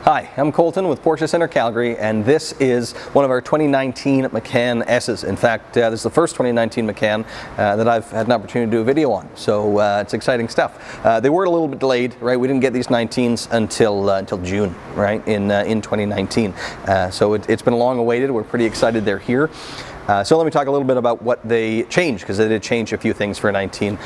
Hi, I'm Colton with Porsche Center Calgary, and this is one of our 2019 Macan S's. In fact, this is the first 2019 Macan that I've had an opportunity to do a video on, so it's exciting stuff. They were a little bit delayed, right? We didn't get these 19s until June, right, in 2019. So it's been long awaited. We're pretty excited they're here. So let me talk a little bit about what they changed, because they did change a few things for 19.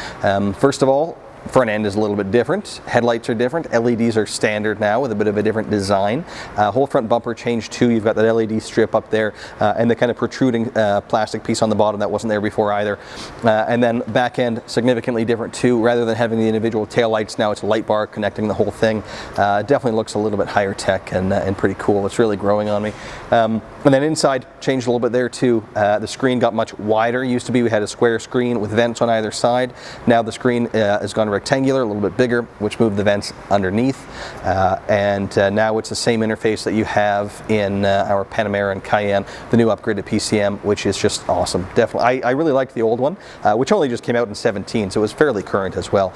First of all, front end is a little bit different. Headlights are different. LEDs are standard now with a bit of a different design. Whole front bumper changed too. You've got that LED strip up there and the kind of protruding plastic piece on the bottom that wasn't there before either. And then back end significantly different too. Rather than having the individual tail lights, now it's a light bar connecting the whole thing. Definitely looks a little bit higher tech and pretty cool. It's really growing on me. And then inside changed a little bit there too. The screen got much wider. Used to be we had a square screen with vents on either side. Now the screen has gone rectangular, a little bit bigger, which moved the vents underneath. And now it's the same interface that you have in our Panamera and Cayenne, the new upgraded PCM, which is just awesome. Definitely, I really liked the old one, which only just came out in 17, so it was fairly current as well.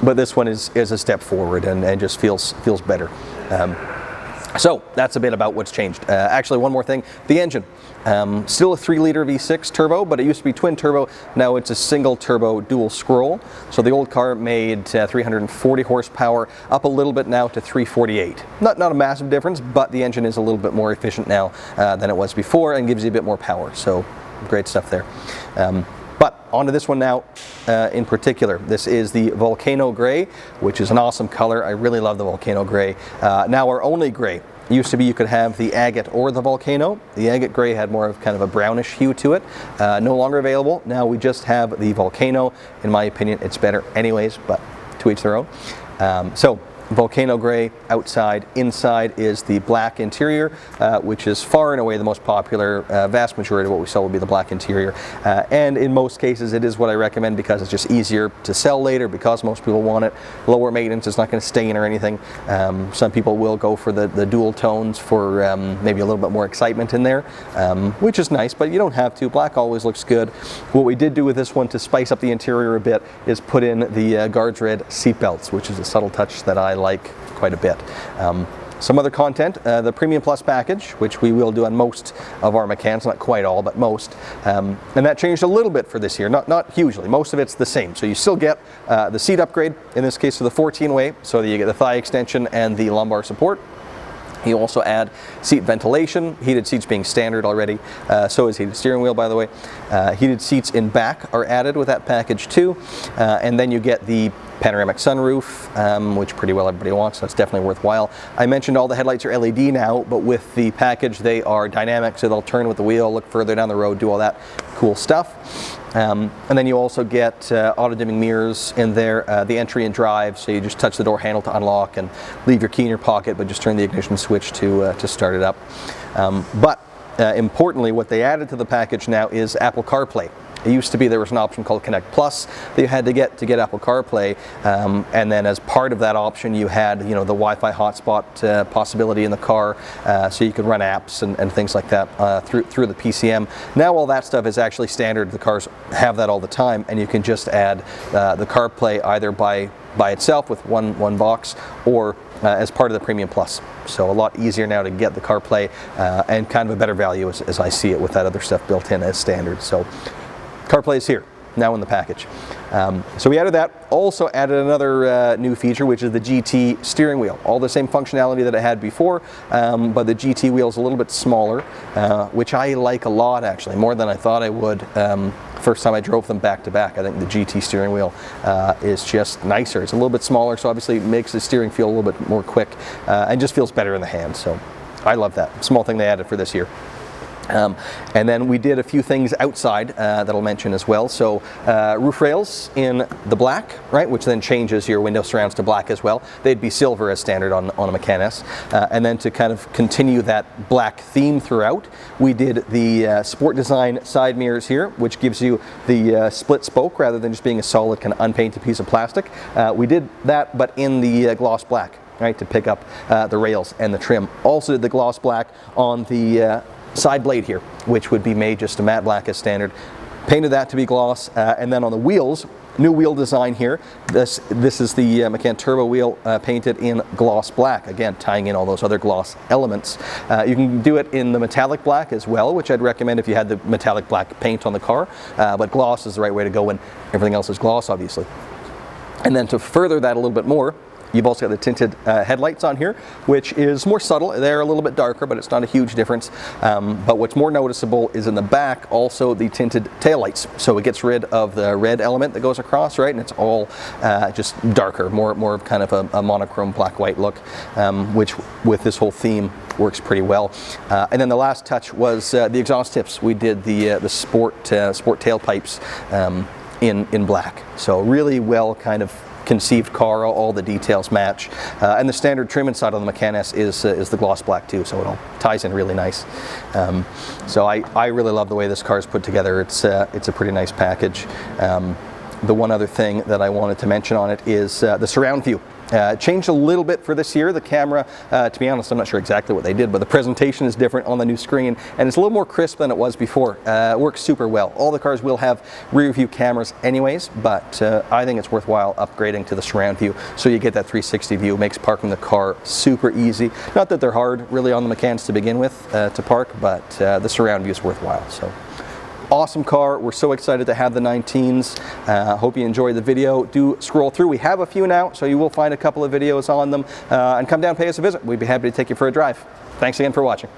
But this one is a step forward and just feels better. So that's a bit about what's changed. Actually, one more thing, the engine. Still a 3-liter V6 turbo, but it used to be twin turbo. Now it's a single turbo dual scroll. So the old car made 340 horsepower, up a little bit now to 348. Not a massive difference, but the engine is a little bit more efficient now than it was before and gives you a bit more power. So great stuff there. But onto this one now in particular. This is the Volcano Gray, which is an awesome color. I really love the Volcano Gray. Now our only gray. Used to be you could have the agate or the Volcano. The agate gray had more of kind of a brownish hue to it. No longer available. Now we just have the Volcano. In my opinion, it's better anyways, but to each their own. So Volcano Gray outside. Inside is the black interior, which is far and away the most popular. Vast majority of what we sell will be the black interior. And in most cases it is what I recommend because it's just easier to sell later because most people want it. Lower maintenance, it's not going to stain or anything. Some people will go for the dual tones for maybe a little bit more excitement in there, which is nice, but you don't have to. Black always looks good. What we did do with this one to spice up the interior a bit is put in the guards red seat belts, which is a subtle touch that I like quite a bit. Some other content, the Premium Plus package, which we will do on most of our Macans, not quite all, but most. And that changed a little bit for this year, not hugely. Most of it's the same. So you still get the seat upgrade, in this case to the 14-way, so that you get the thigh extension and the lumbar support. You also add seat ventilation, heated seats being standard already, so is heated steering wheel, by the way. Heated seats in back are added with that package too, and then you get the panoramic sunroof, which pretty well everybody wants, so it's definitely worthwhile. I mentioned all the headlights are LED now, but with the package they are dynamic, so they'll turn with the wheel, look further down the road, do all that cool stuff. And then you also get auto-dimming mirrors in there, the entry and drive, so you just touch the door handle to unlock and leave your key in your pocket, but just turn the ignition switch to start it up. But importantly, what they added to the package now is Apple CarPlay. It used to be there was an option called Connect Plus that you had to get Apple CarPlay, and then as part of that option you had the Wi-Fi hotspot possibility in the car, so you could run apps and things like that through the PCM. Now all that stuff is actually standard. The cars have that all the time, and you can just add the CarPlay either by itself with one box or as part of the Premium Plus. So a lot easier now to get the CarPlay and kind of a better value as I see it with that other stuff built in as standard. So CarPlay is here, now in the package. So we added that, also added another new feature, which is the GT steering wheel. All the same functionality that it had before, but the GT wheel is a little bit smaller, which I like a lot actually, more than I thought I would. First time I drove them back to back, I think the GT steering wheel is just nicer. It's a little bit smaller, so obviously it makes the steering feel a little bit more quick and just feels better in the hand. So I love that. Small thing they added for this year. And then we did a few things outside that I'll mention as well. So roof rails in the black, right, which then changes your window surrounds to black as well. They'd be silver as standard on a Macan S. And then to kind of continue that black theme throughout, we did the Sport Design side mirrors here, which gives you the split spoke rather than just being a solid kind of unpainted piece of plastic. We did that, but in the gloss black, right, to pick up the rails and the trim. Also did the gloss black on the side blade here, which would be made just a matte black as standard. Painted that to be gloss, and then on the wheels New wheel design here. This is the Macan turbo wheel painted in gloss black, again tying in all those other gloss elements. You can do it in the metallic black as well, which I'd recommend if you had the metallic black paint on the car, but gloss is the right way to go when everything else is gloss, obviously. And then to further that a little bit more, you've also got the tinted headlights on here, which is more subtle. They're a little bit darker, but it's not a huge difference. But what's more noticeable is in the back also the tinted taillights. So it gets rid of the red element that goes across, right? And it's all just darker, more of kind of a monochrome black-white look, which with this whole theme works pretty well. And then the last touch was the exhaust tips. We did the sport tailpipes in black. So really well kind of conceived car, all the details match, and the standard trim inside on the Macan S is the gloss black too, so it all ties in really nice. So I really love the way this car is put together. It's a pretty nice package. The one other thing that I wanted to mention on it is the surround view. Changed a little bit for this year. The camera, to be honest, I'm not sure exactly what they did, but the presentation is different on the new screen, and it's a little more crisp than it was before. It works super well. All the cars will have rear view cameras anyways, but I think it's worthwhile upgrading to the surround view so you get that 360 view. It makes parking the car super easy. Not that they're hard really on the Macans to begin with to park, but the surround view is worthwhile. So. Awesome car. We're so excited to have the 19s. Hope you enjoyed the video. Do scroll through. We have a few now, so you will find a couple of videos on them. And come down and pay us a visit. We'd be happy to take you for a drive. Thanks again for watching.